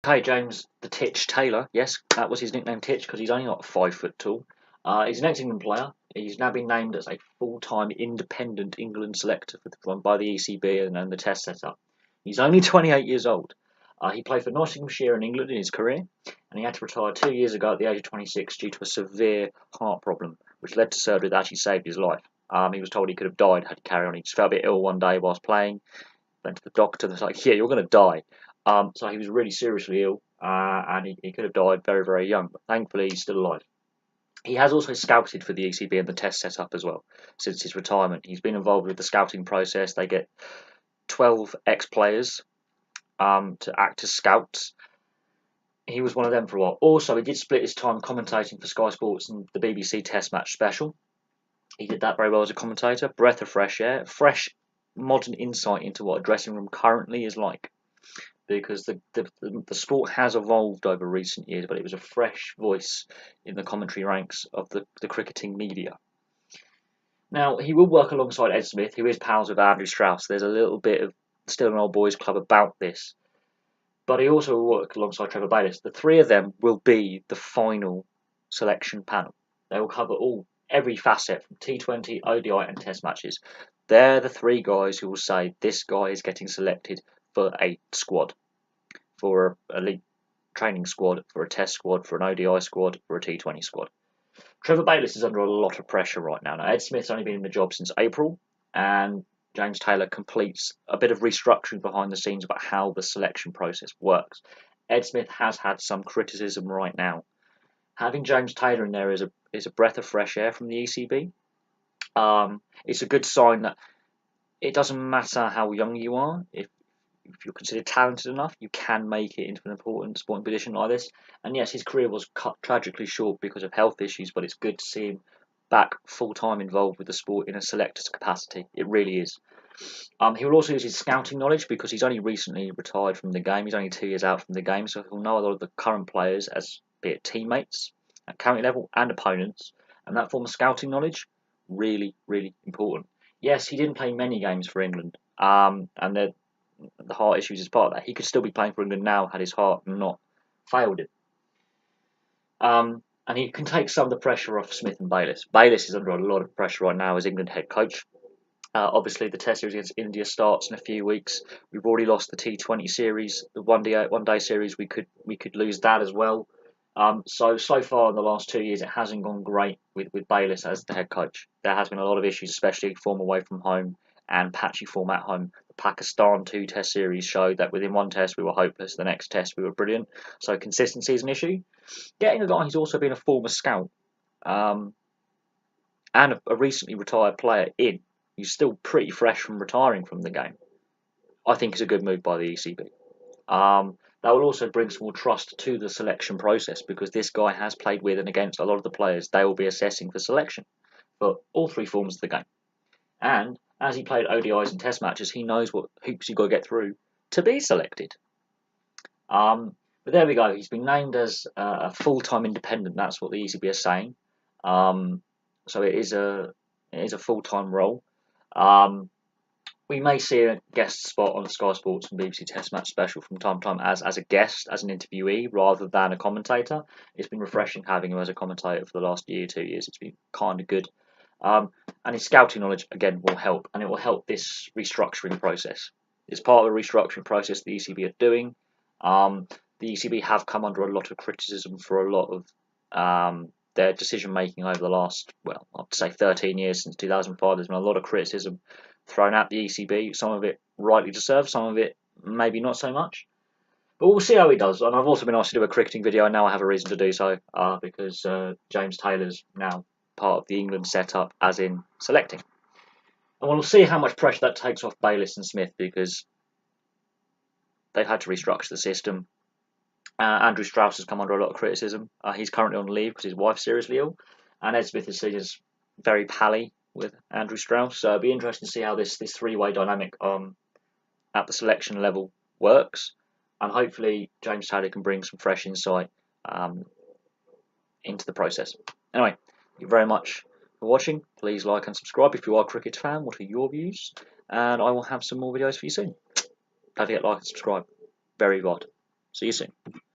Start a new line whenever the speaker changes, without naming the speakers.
Hey, James the Titch Taylor. Yes, that was his nickname, Titch, because he's only not 5 foot tall. He's an ex-England player. He's now been named as a full-time independent England selector by the ECB and the Test setup. He's only 28 years old. He played for Nottinghamshire in England in his career, and he had to retire 2 years ago at the age of 26 due to a severe heart problem, which led to surgery that actually saved his life. He was told he could have died had he carried on. He just felt a bit ill one day whilst playing. Went to the doctor and was like, "Yeah, you're going to die." So he was really seriously ill, and he could have died very, very young. But thankfully, he's still alive. He has also scouted for the ECB and the Test setup as well since his retirement. He's been involved with the scouting process. They get 12 ex-players to act as scouts. He was one of them for a while. Also, he did split his time commentating for Sky Sports and the BBC Test Match Special. He did that very well as a commentator. Breath of fresh air, fresh modern insight into what a dressing room currently is like, because the sport has evolved over recent years, but it was a fresh voice in the commentary ranks of the cricketing media. Now, he will work alongside Ed Smith, who is pals with Andrew Strauss. There's a little bit of still an old boys club about this. But he also will work alongside Trevor Bayliss. The three of them will be the final selection panel. They will cover every facet from T20, ODI and Test matches. They're the three guys who will say this guy is getting selected for a squad, for a league training squad, for a Test squad, for an ODI squad, for a T20 squad. Trevor Bayliss is under a lot of pressure right now. Now, Ed Smith's only been in the job since April, and James Taylor completes a bit of restructuring behind the scenes about how the selection process works. Ed Smith has had some criticism right now. Having James Taylor in there is a breath of fresh air from the ECB. It's a good sign that it doesn't matter how young you are. If you're considered talented enough, you can make it into an important sporting position like this. And yes, his career was cut tragically short because of health issues, but it's good to see him back full-time involved with the sport in a selector's capacity. It really is. He will also use his scouting knowledge because he's only recently retired from the game. He's only 2 years out from the game, so he'll know a lot of the current players, as be it teammates at county level and opponents. And that form of scouting knowledge, really, really important. Yes, he didn't play many games for England, and the heart issues is part of that. He could still be playing for England now had his heart not failed him. And he can take some of the pressure off Smith and Bayliss. Bayliss is under a lot of pressure right now as England head coach. Obviously, the Test series against India starts in a few weeks. We've already lost the T20 series, the one day series. We could lose that as well. So far in the last 2 years, it hasn't gone great with Bayliss as the head coach. There has been a lot of issues, especially form away from home and patchy form at home. The Pakistan 2 Test series showed that within one Test we were hopeless, the next Test we were brilliant. So consistency is an issue. Getting a guy who's also been a former scout and a recently retired player in, who's still pretty fresh from retiring from the game, I think is a good move by the ECB. That will also bring some more trust to the selection process because this guy has played with and against a lot of the players they will be assessing for selection for all three forms of the game. And as he played ODIs and Test matches, he knows what hoops you've got to get through to be selected. But there we go. He's been named as a full-time independent. That's what the ECB is saying. So it is a full-time role. We may see a guest spot on Sky Sports and BBC Test Match Special from time to time as a guest, as an interviewee, rather than a commentator. It's been refreshing having him as a commentator for the last year, 2 years. It's been kind of good. And his scouting knowledge, again, will help. And it will help this restructuring process. It's part of the restructuring process the ECB are doing. The ECB have come under a lot of criticism for a lot of their decision-making over the last, well, I'd say 13 years, since 2005. There's been a lot of criticism thrown at the ECB, some of it rightly deserved, some of it maybe not so much. But we'll see how he does. And I've also been asked to do a cricketing video, and now I have a reason to do so, because James Taylor's now part of the England setup, as in selecting. And we'll see how much pressure that takes off Bayliss and Smith, because they've had to restructure the system. Andrew Strauss has come under a lot of criticism. He's currently on leave because his wife's seriously ill. And Ed Smith is seen as very pally with Andrew Strauss. So it'll be interesting to see how this three-way dynamic at the selection level works. And hopefully James Taylor can bring some fresh insight into the process. Anyway, thank you very much for watching. Please like and subscribe if you are a cricket fan. What are your views? And I will have some more videos for you soon. Don't forget to like and subscribe. Very good. See you soon.